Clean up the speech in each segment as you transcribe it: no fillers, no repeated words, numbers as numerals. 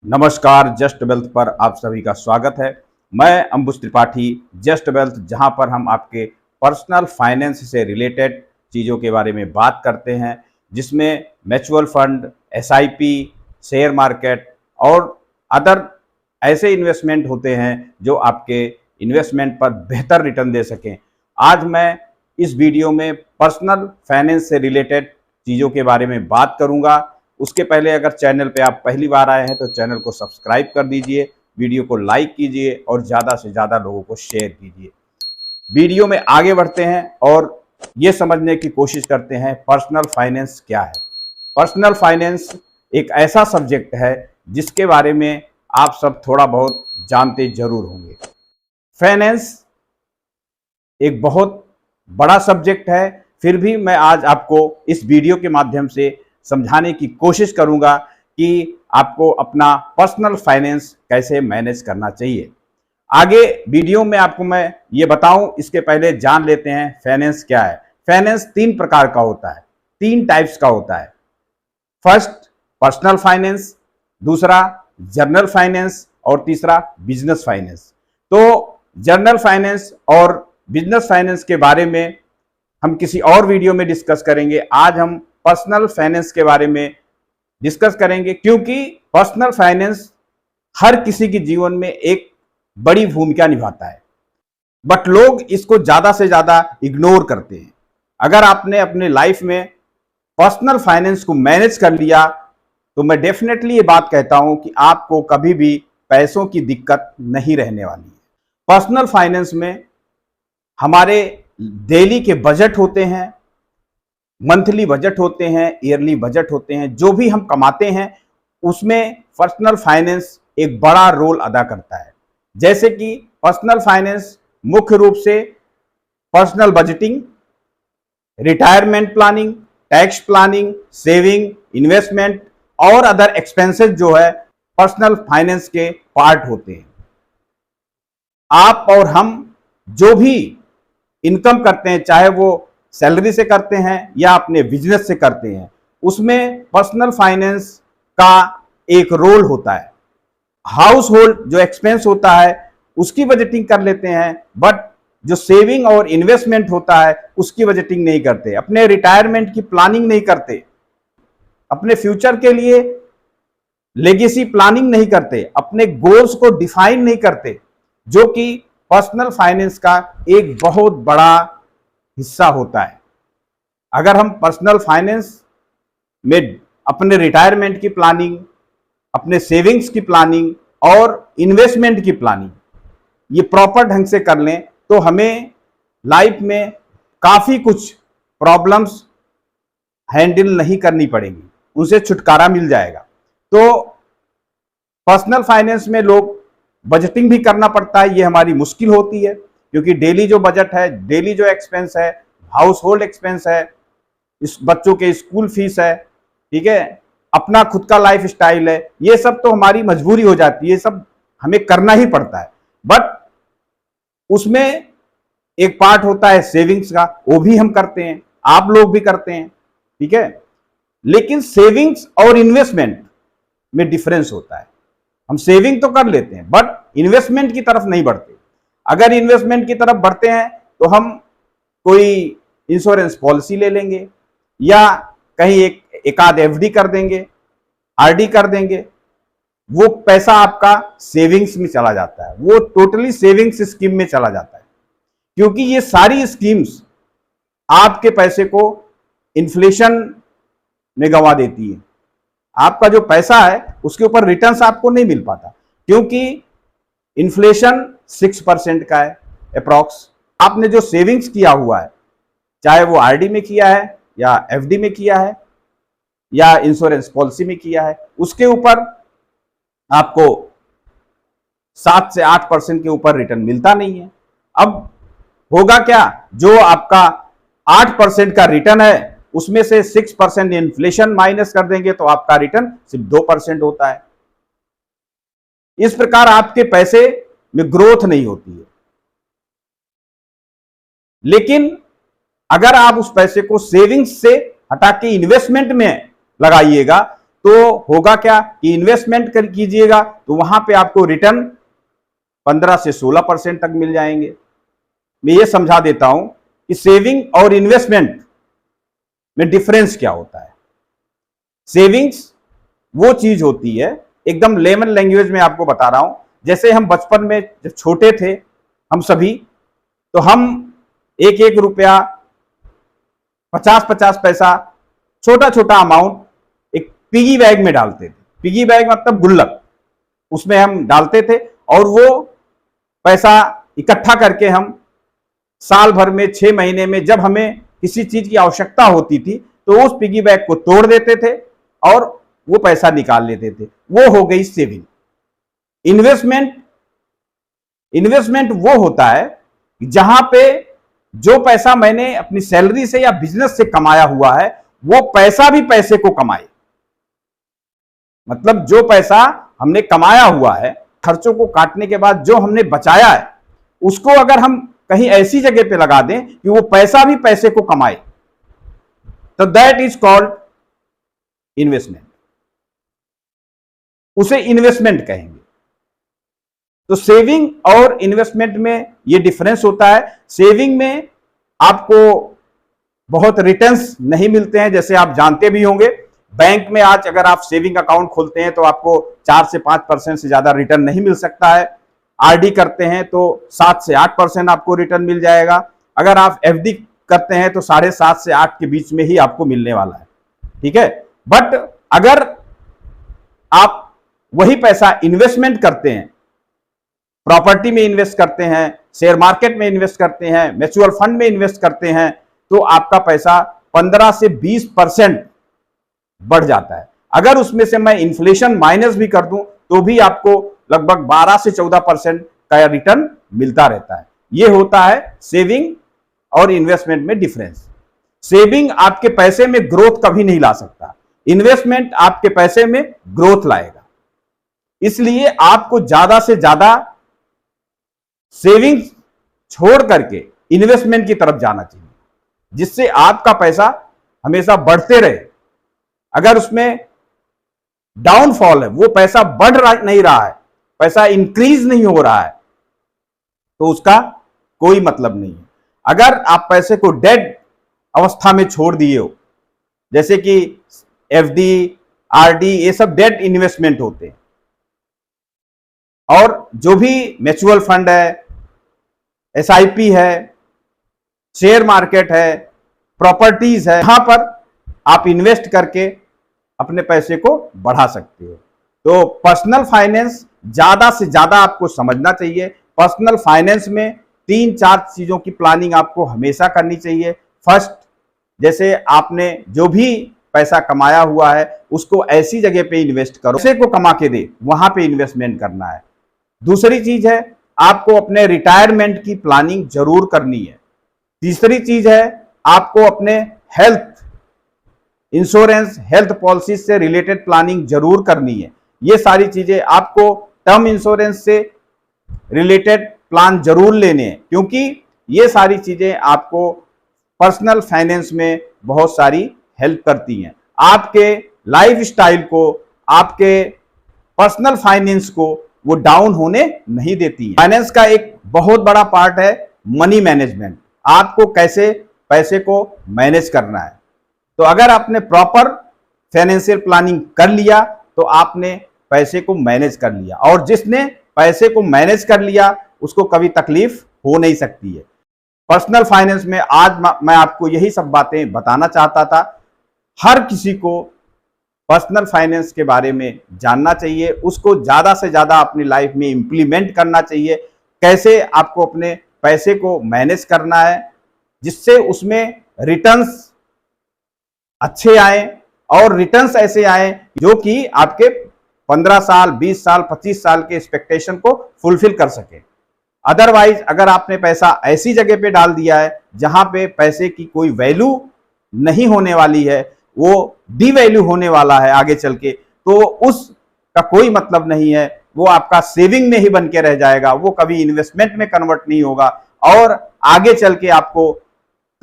नमस्कार। Just wealth पर आप सभी का स्वागत है। मैं अंबुज त्रिपाठी। जस्ट वेल्थ, जहां पर हम आपके पर्सनल फाइनेंस से रिलेटेड चीज़ों के बारे में बात करते हैं, जिसमें mutual fund, SIP, share market और अदर ऐसे इन्वेस्टमेंट होते हैं जो आपके इन्वेस्टमेंट पर बेहतर रिटर्न दे सकें। आज मैं इस वीडियो में पर्सनल फाइनेंस से रिलेटेड चीज़ों के बारे में बात करूंगा। उसके पहले अगर चैनल पे आप पहली बार आए हैं तो चैनल को सब्सक्राइब कर दीजिए, वीडियो को लाइक कीजिए और ज़्यादा से ज़्यादा लोगों को शेयर कीजिए। वीडियो में आगे बढ़ते हैं और ये समझने की कोशिश करते हैं पर्सनल फाइनेंस क्या है। पर्सनल फाइनेंस एक ऐसा सब्जेक्ट है जिसके बारे में आप सब थोड़ा बहुत जानते जरूर होंगे। फाइनेंस एक बहुत बड़ा सब्जेक्ट है, फिर भी मैं आज आपको इस वीडियो के माध्यम से समझाने की कोशिश करूंगा कि आपको अपना पर्सनल फाइनेंस कैसे मैनेज करना चाहिए। आगे वीडियो में आपको मैं ये बताऊं, इसके पहले जान लेते हैं फाइनेंस क्या है। फाइनेंस तीन प्रकार का होता है, तीन टाइप्स का होता है। फर्स्ट पर्सनल फाइनेंस, दूसरा जर्नल फाइनेंस और तीसरा बिजनेस फाइनेंस। तो जर्नल फाइनेंस और बिजनेस फाइनेंस के बारे में हम किसी और वीडियो में डिस्कस करेंगे। आज हम पर्सनल फाइनेंस के बारे में डिस्कस करेंगे, क्योंकि पर्सनल फाइनेंस हर किसी के जीवन में एक बड़ी भूमिका निभाता है, बट लोग इसको ज्यादा से ज्यादा इग्नोर करते हैं। अगर आपने अपने लाइफ में पर्सनल फाइनेंस को मैनेज कर लिया तो मैं डेफिनेटली ये बात कहता हूं कि आपको कभी भी पैसों की दिक्कत नहीं रहने वाली है। पर्सनल फाइनेंस में हमारे डेली के बजट होते हैं, मंथली बजट होते हैं, ईयरली बजट होते हैं। जो भी हम कमाते हैं उसमें पर्सनल फाइनेंस एक बड़ा रोल अदा करता है। जैसे कि पर्सनल फाइनेंस मुख्य रूप से personal budgeting, retirement planning, tax planning, saving, investment और अदर एक्सपेंसेस जो है पर्सनल फाइनेंस के पार्ट होते हैं। आप और हम जो भी इनकम करते हैं, चाहे वो सैलरी से करते हैं या अपने बिजनेस से करते हैं, उसमें पर्सनल फाइनेंस का एक रोल होता है। हाउस होल्ड जो एक्सपेंस होता है उसकी बजटिंग कर लेते हैं, बट जो सेविंग और इन्वेस्टमेंट होता है उसकी बजटिंग नहीं करते, अपने रिटायरमेंट की प्लानिंग नहीं करते, अपने फ्यूचर के लिए लेगेसी प्लानिंग नहीं करते, अपने गोल्स को डिफाइन नहीं करते, जो कि पर्सनल फाइनेंस का एक बहुत बड़ा हिस्सा होता है। अगर हम पर्सनल फाइनेंस में अपने रिटायरमेंट की प्लानिंग, अपने सेविंग्स की प्लानिंग और इन्वेस्टमेंट की प्लानिंग ये प्रॉपर ढंग से कर लें तो हमें लाइफ में काफी कुछ प्रॉब्लम्स हैंडल नहीं करनी पड़ेगी, उनसे छुटकारा मिल जाएगा। तो पर्सनल फाइनेंस में लोग बजटिंग भी करना पड़ता है, ये हमारी मुश्किल होती है, क्योंकि डेली जो बजट है, डेली जो एक्सपेंस है, हाउस होल्ड एक्सपेंस है, इस बच्चों के स्कूल फीस है, ठीक है, अपना खुद का लाइफ स्टाइल है, ये सब तो हमारी मजबूरी हो जाती है, ये सब हमें करना ही पड़ता है। बट उसमें एक पार्ट होता है सेविंग्स का, वो भी हम करते हैं, आप लोग भी करते हैं, ठीक है। लेकिन सेविंग्स और इन्वेस्टमेंट में डिफरेंस होता है। हम सेविंग तो कर लेते हैं बट इन्वेस्टमेंट की तरफ नहीं बढ़ते। अगर इन्वेस्टमेंट की तरफ बढ़ते हैं तो हम कोई इंश्योरेंस पॉलिसी ले लेंगे या कहीं एक आध एफडी कर देंगे, आरडी कर देंगे, वो पैसा आपका सेविंग्स में चला जाता है, वो टोटली सेविंग्स स्कीम में चला जाता है। क्योंकि ये सारी स्कीम्स आपके पैसे को इन्फ्लेशन में गंवा देती है। आपका जो पैसा है उसके ऊपर रिटर्न्स आपको नहीं मिल पाता, क्योंकि इन्फ्लेशन 6% का है अप्रॉक्स। आपने जो सेविंग्स किया हुआ है, चाहे वो आरडी में किया है या एफडी में किया है या इंश्योरेंस पॉलिसी में किया है, उसके ऊपर आपको 7 से 8% के ऊपर रिटर्न मिलता नहीं है। अब होगा क्या, जो आपका 8% का रिटर्न है उसमें से 6% इन्फ्लेशन माइनस कर देंगे तो आपका रिटर्न सिर्फ 2% होता है। इस प्रकार आपके पैसे में ग्रोथ नहीं होती है। लेकिन अगर आप उस पैसे को सेविंग्स से हटा के इन्वेस्टमेंट में लगाइएगा तो होगा क्या कि इन्वेस्टमेंट कर कीजिएगा तो वहां पे आपको रिटर्न 15 से 16% तक मिल जाएंगे। मैं ये समझा देता हूं कि सेविंग और इन्वेस्टमेंट में डिफरेंस क्या होता है। सेविंग्स वो चीज होती है, एकदम लेमन लैंग्वेज में आपको बता रहा हूं, जैसे हम बचपन में जब छोटे थे हम सभी, तो हम एक एक रुपया, 50-50 पैसा, छोटा छोटा अमाउंट एक पिगी बैग में डालते थे। पिगी बैग मतलब गुल्लक, उसमें हम डालते थे और वो पैसा इकट्ठा करके हम साल भर में 6 महीने में जब हमें किसी चीज की आवश्यकता होती थी तो उस पिगी बैग को तोड़ देते थे और वो पैसा निकाल लेते थे। वो हो गई सेविंग। इन्वेस्टमेंट वो होता है जहां पे जो पैसा मैंने अपनी सैलरी से या बिजनेस से कमाया हुआ है वो पैसा भी पैसे को कमाए। मतलब जो पैसा हमने कमाया हुआ है, खर्चों को काटने के बाद जो हमने बचाया है, उसको अगर हम कहीं ऐसी जगह पे लगा दें कि वो पैसा भी पैसे को कमाए, तो दैट इज कॉल्ड इन्वेस्टमेंट। उसे इन्वेस्टमेंट कहेंगे। तो सेविंग और इन्वेस्टमेंट में ये डिफरेंस होता है। सेविंग में आपको बहुत रिटर्न्स नहीं मिलते हैं, जैसे आप जानते भी होंगे। बैंक में आज अगर आप सेविंग अकाउंट खोलते हैं तो आपको 4 से 5% से ज्यादा रिटर्न नहीं मिल सकता है। आरडी करते हैं तो 7 से 8% आपको रिटर्न मिल जाएगा। अगर आप एफडी करते हैं तो 7.5 से 8 के बीच में ही आपको मिलने वाला है, ठीक है। बट अगर आप वही पैसा इन्वेस्टमेंट करते हैं, प्रॉपर्टी में इन्वेस्ट करते हैं, शेयर मार्केट में इन्वेस्ट करते हैं, म्यूचुअल फंड में इन्वेस्ट करते हैं, तो आपका पैसा 15 से 20% बढ़ जाता है। अगर उसमें से मैं इन्फ्लेशन माइनस भी कर दूं तो भी आपको लगभग 12 से 14% का रिटर्न मिलता रहता है। यह होता है सेविंग और इन्वेस्टमेंट में डिफरेंस। सेविंग आपके पैसे में ग्रोथ कभी नहीं ला सकता, इन्वेस्टमेंट आपके पैसे में ग्रोथ लाएगा। इसलिए आपको ज्यादा से ज्यादा सेविंग छोड़ करके इन्वेस्टमेंट की तरफ जाना चाहिए, जिससे आपका पैसा हमेशा बढ़ते रहे। अगर उसमें डाउनफॉल है, वो पैसा नहीं रहा है, पैसा इंक्रीज नहीं हो रहा है, तो उसका कोई मतलब नहीं है। अगर आप पैसे को डेड अवस्था में छोड़ दिए हो, जैसे कि एफडी, आरडी, ये सब डेड इन्वेस्टमेंट होते हैं, और जो भी म्यूचुअल फंड है, एसआईपी है, शेयर मार्केट है, प्रॉपर्टीज है, यहां पर आप इन्वेस्ट करके अपने पैसे को बढ़ा सकते हो। तो पर्सनल फाइनेंस ज्यादा से ज्यादा आपको समझना चाहिए। पर्सनल फाइनेंस में 3-4 चीजों की प्लानिंग आपको हमेशा करनी चाहिए। फर्स्ट, जैसे आपने जो भी पैसा कमाया हुआ है उसको ऐसी जगह पे इन्वेस्ट करो, पैसे को कमा के दे, वहां पे इन्वेस्टमेंट करना है। दूसरी चीज है, आपको अपने रिटायरमेंट की प्लानिंग जरूर करनी है। तीसरी चीज है, आपको अपने हेल्थ इंश्योरेंस, हेल्थ पॉलिसी से रिलेटेड प्लानिंग जरूर करनी है। ये सारी चीजें आपको, टर्म इंश्योरेंस से रिलेटेड प्लान जरूर लेने हैं, क्योंकि ये सारी चीजें आपको पर्सनल फाइनेंस में बहुत सारी हेल्प करती हैं। आपके लाइफ स्टाइल को, आपके पर्सनल फाइनेंस को वो डाउन होने नहीं देती है। फाइनेंस का एक बहुत बड़ा पार्ट है मनी मैनेजमेंट। आपको कैसे पैसे को मैनेज करना है। तो अगर आपने प्रॉपर फाइनेंशियल प्लानिंग कर लिया तो आपने पैसे को मैनेज कर लिया, और जिसने पैसे को मैनेज कर लिया उसको कभी तकलीफ हो नहीं सकती है। पर्सनल फाइनेंस में आज मैं आपको यही सब बातें बताना चाहता था। हर किसी को पर्सनल फाइनेंस के बारे में जानना चाहिए, उसको ज्यादा से ज्यादा अपनी लाइफ में इंप्लीमेंट करना चाहिए। कैसे आपको अपने पैसे को मैनेज करना है जिससे उसमें रिटर्न्स अच्छे आए, और रिटर्न्स ऐसे आए जो कि आपके 15 साल, 20 साल, 25 साल के एक्सपेक्टेशन को फुलफिल कर सके। अदरवाइज अगर आपने पैसा ऐसी जगह पे डाल दिया है जहां पे पैसे की कोई वैल्यू नहीं होने वाली है, वो डिवैल्यू होने वाला है आगे चल के, तो उसका कोई मतलब नहीं है। वो आपका सेविंग में ही बन के रह जाएगा, वो कभी इन्वेस्टमेंट में कन्वर्ट नहीं होगा, और आगे चल के आपको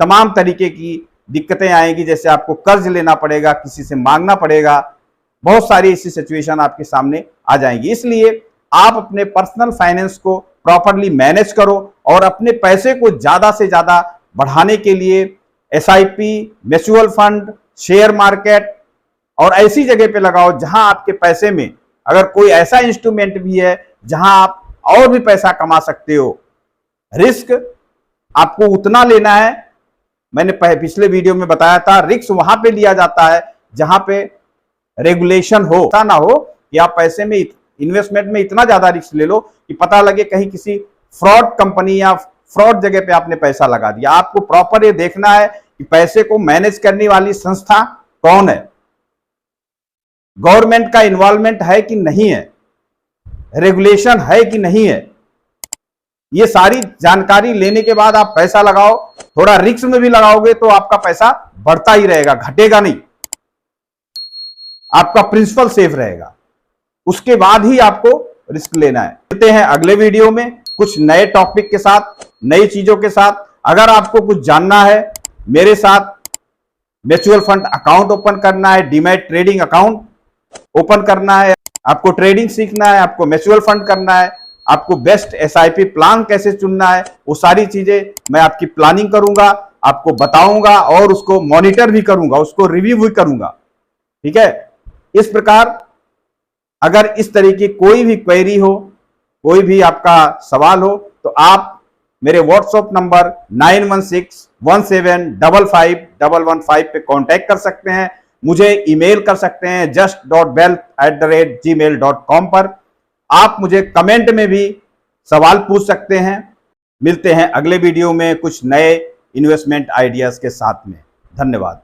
तमाम तरीके की दिक्कतें आएगी। जैसे आपको कर्ज लेना पड़ेगा, किसी से मांगना पड़ेगा, बहुत सारी ऐसी सिचुएशन आपके सामने आ जाएंगी। इसलिए आप अपने पर्सनल फाइनेंस को प्रॉपरली मैनेज करो और अपने पैसे को ज्यादा से ज्यादा बढ़ाने के लिए SIP, mutual fund, share market और ऐसी जगह पे लगाओ जहां आपके पैसे में अगर कोई ऐसा इंस्ट्रूमेंट भी है जहां आप और भी पैसा कमा सकते हो। रिस्क आपको उतना लेना है, मैंने पिछले वीडियो में बताया था, रिस्क वहां पे लिया जाता है जहां पे रेगुलेशन हो। ऐसा ना हो कि आप पैसे में इन्वेस्टमेंट में इतना ज्यादा रिस्क ले लो कि पता लगे कहीं किसी फ्रॉड कंपनी या फ्रॉड जगह पे आपने पैसा लगा दिया। आपको प्रॉपर ये देखना है कि पैसे को मैनेज करने वाली संस्था कौन है, गवर्नमेंट का इन्वॉल्वमेंट है कि नहीं है, रेगुलेशन है कि नहीं है। ये सारी जानकारी लेने के बाद आप पैसा लगाओ। थोड़ा रिस्क में भी लगाओगे तो आपका पैसा बढ़ता ही रहेगा, घटेगा नहीं, आपका प्रिंसिपल सेफ रहेगा। उसके बाद ही आपको रिस्क लेना है। मिलते हैं अगले वीडियो में कुछ नए टॉपिक के साथ, नई चीजों के साथ। अगर आपको कुछ जानना है, मेरे साथ म्यूचुअल फंड अकाउंट ओपन करना है, डीमैट ट्रेडिंग अकाउंट ओपन करना है, आपको ट्रेडिंग सीखना है, आपको म्यूचुअल फंड करना है, आपको बेस्ट एसआईपी प्लान कैसे चुनना है, वो सारी चीजें मैं आपकी प्लानिंग करूंगा, आपको बताऊंगा और उसको मॉनिटर भी करूंगा, उसको रिव्यू भी करूंगा। ठीक है। इस प्रकार अगर इस तरह की कोई भी क्वेरी हो, कोई भी आपका सवाल हो, तो आप मेरे व्हाट्सएप नंबर 9161755115 पे कांटेक्ट कर सकते हैं। मुझे ईमेल कर सकते हैं just.wealth@gmail.com पर। आप मुझे कमेंट में भी सवाल पूछ सकते हैं। मिलते हैं अगले वीडियो में कुछ नए इन्वेस्टमेंट आइडियाज के साथ में। धन्यवाद।